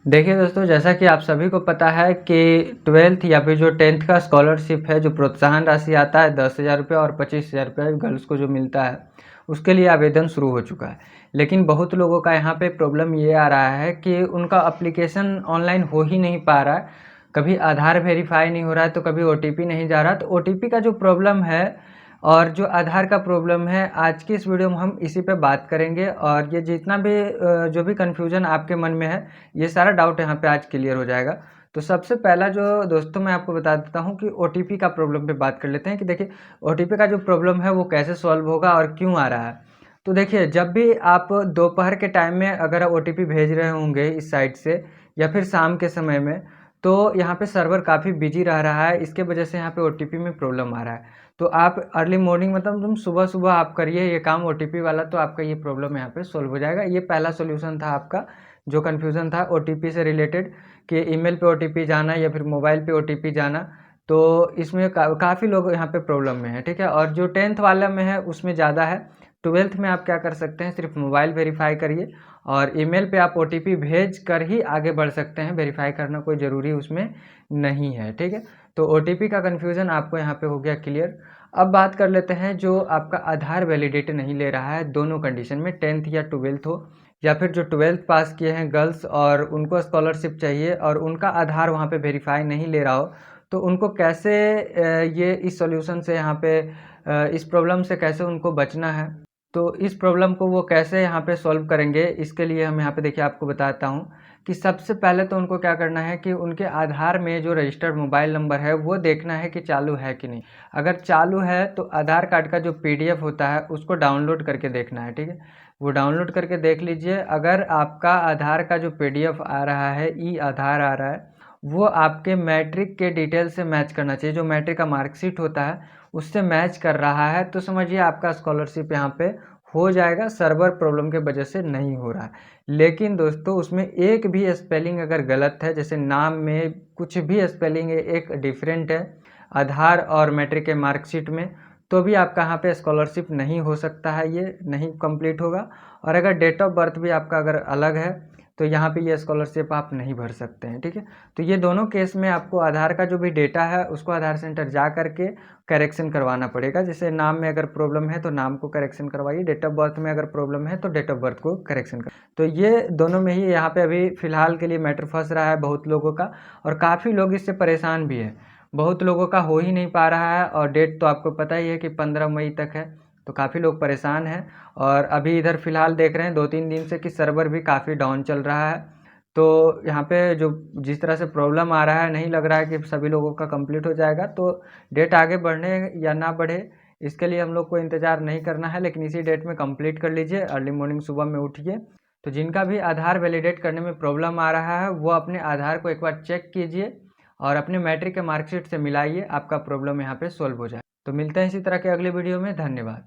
देखिए दोस्तों, जैसा कि आप सभी को पता है कि 12th या फिर जो 10th का स्कॉलरशिप है, जो प्रोत्साहन राशि आता है 10,000 रुपये और 25,000 रुपये गर्ल्स को जो मिलता है, उसके लिए आवेदन शुरू हो चुका है। लेकिन बहुत लोगों का यहाँ पे प्रॉब्लम ये आ रहा है कि उनका एप्लीकेशन ऑनलाइन हो ही नहीं पा रहा है। कभी आधार वेरीफाई नहीं हो रहा है, तो कभी ओटीपी नहीं जा रहा। तो ओटीपी का जो प्रॉब्लम है और जो आधार का प्रॉब्लम है, आज की इस वीडियो में हम इसी पे बात करेंगे। और ये जितना भी जो भी कन्फ्यूजन आपके मन में है, ये सारा डाउट यहाँ पे आज क्लियर हो जाएगा। तो सबसे पहला जो दोस्तों मैं आपको बता देता हूँ कि ओटीपी का प्रॉब्लम पे बात कर लेते हैं कि देखिए ओटीपी का जो प्रॉब्लम है वो कैसे सॉल्व होगा और क्यों आ रहा है। तो देखिए, जब भी आप दोपहर के टाइम में अगर ओटीपी भेज रहे होंगे इस साइट से, या फिर शाम के समय में, तो यहाँ पे सर्वर काफ़ी बिजी रह रहा है। इसके वजह से यहाँ पे ओटीपी में प्रॉब्लम आ रहा है। तो आप अर्ली मॉर्निंग मतलब तुम सुबह सुबह आप करिए ये काम ओटीपी वाला, तो आपका ये प्रॉब्लम यहाँ पे सॉल्व हो जाएगा। ये पहला सॉल्यूशन था आपका, जो कन्फ्यूज़न था ओटीपी से रिलेटेड कि ईमेल पे ओटीपी जाना या फिर मोबाइल पे ओटीपी जाना। तो इसमें काफ़ी लोग यहाँ पे प्रॉब्लम में है, ठीक है। और जो 10th वाला में है उसमें ज़्यादा है। 12th में आप क्या कर सकते हैं, सिर्फ मोबाइल वेरीफाई करिए और ईमेल पे आप ओटीपी भेज कर ही आगे बढ़ सकते हैं। वेरीफाई करना कोई ज़रूरी उसमें नहीं है, ठीक है। तो ओटीपी का कन्फ्यूज़न आपको यहाँ पे हो गया क्लियर। अब बात कर लेते हैं जो आपका आधार वैलिडेट नहीं ले रहा है दोनों कंडीशन में, 10th या 12th हो, या फिर जो 12th पास किए हैं गर्ल्स और उनको स्कॉलरशिप चाहिए और उनका आधार वहाँ पे वेरीफाई नहीं ले रहा हो, तो उनको कैसे ये इस सॉल्यूशन से यहाँ पे इस प्रॉब्लम से कैसे उनको बचना है, तो इस प्रॉब्लम को वो कैसे यहाँ पे सॉल्व करेंगे, इसके लिए हम यहाँ पे देखिए आपको बताता हूँ कि सबसे पहले तो उनको क्या करना है कि उनके आधार में जो रजिस्टर्ड मोबाइल नंबर है वो देखना है कि चालू है कि नहीं। अगर चालू है तो आधार कार्ड का जो पीडीएफ होता है उसको डाउनलोड करके देखना है, ठीक है। वो डाउनलोड करके देख लीजिए। अगर आपका आधार का जो पीडीएफ आ रहा है, ई आधार आ रहा है, वो आपके मैट्रिक के डिटेल से मैच करना चाहिए। जो मैट्रिक का मार्कशीट होता है उससे मैच कर रहा है, तो समझिए आपका स्कॉलरशिप यहाँ पे हो जाएगा। सर्वर प्रॉब्लम के वजह से नहीं हो रहा है। लेकिन दोस्तों उसमें एक भी स्पेलिंग अगर गलत है, जैसे नाम में कुछ भी स्पेलिंग एक डिफरेंट है आधार और मैट्रिक के मार्कशीट में, तो भी आपका यहाँ पे स्कॉलरशिप नहीं हो सकता है, ये नहीं कंप्लीट होगा। और अगर डेट ऑफ बर्थ भी आपका अगर अलग है तो यहाँ पे ये स्कॉलरशिप आप नहीं भर सकते हैं, ठीक है। तो ये दोनों केस में आपको आधार का जो भी डेटा है उसको आधार सेंटर जा करके करेक्शन करवाना पड़ेगा। जैसे नाम में अगर प्रॉब्लम है तो नाम को करेक्शन करवाइए, डेट ऑफ बर्थ में अगर प्रॉब्लम है तो डेट ऑफ बर्थ को करेक्शन कर। तो ये दोनों में ही यहाँ पे अभी फ़िलहाल के लिए मैटर फंस रहा है बहुत लोगों का, और काफ़ी लोग इससे परेशान भी है। बहुत लोगों का हो ही नहीं पा रहा है, और डेट तो आपको पता ही है कि 15 मई तक है। तो काफ़ी लोग परेशान हैं। और अभी इधर फ़िलहाल देख रहे हैं 2-3 दिन से कि सर्वर भी काफ़ी डाउन चल रहा है। तो यहाँ पे जो जिस तरह से प्रॉब्लम आ रहा है, नहीं लग रहा है कि सभी लोगों का कंप्लीट हो जाएगा। तो डेट आगे बढ़ने या ना बढ़े, इसके लिए हम लोग को इंतज़ार नहीं करना है, लेकिन इसी डेट में कंप्लीट कर लीजिए। अर्ली मॉर्निंग सुबह में उठिए। तो जिनका भी आधार वैलिडेट करने में प्रॉब्लम आ रहा है वो अपने आधार को एक बार चेक कीजिए और अपने मैट्रिक के मार्कशीट से मिलाइए, आपका प्रॉब्लम यहाँ पे सॉल्व हो जाए। तो मिलते हैं इसी तरह के अगले वीडियो में। धन्यवाद।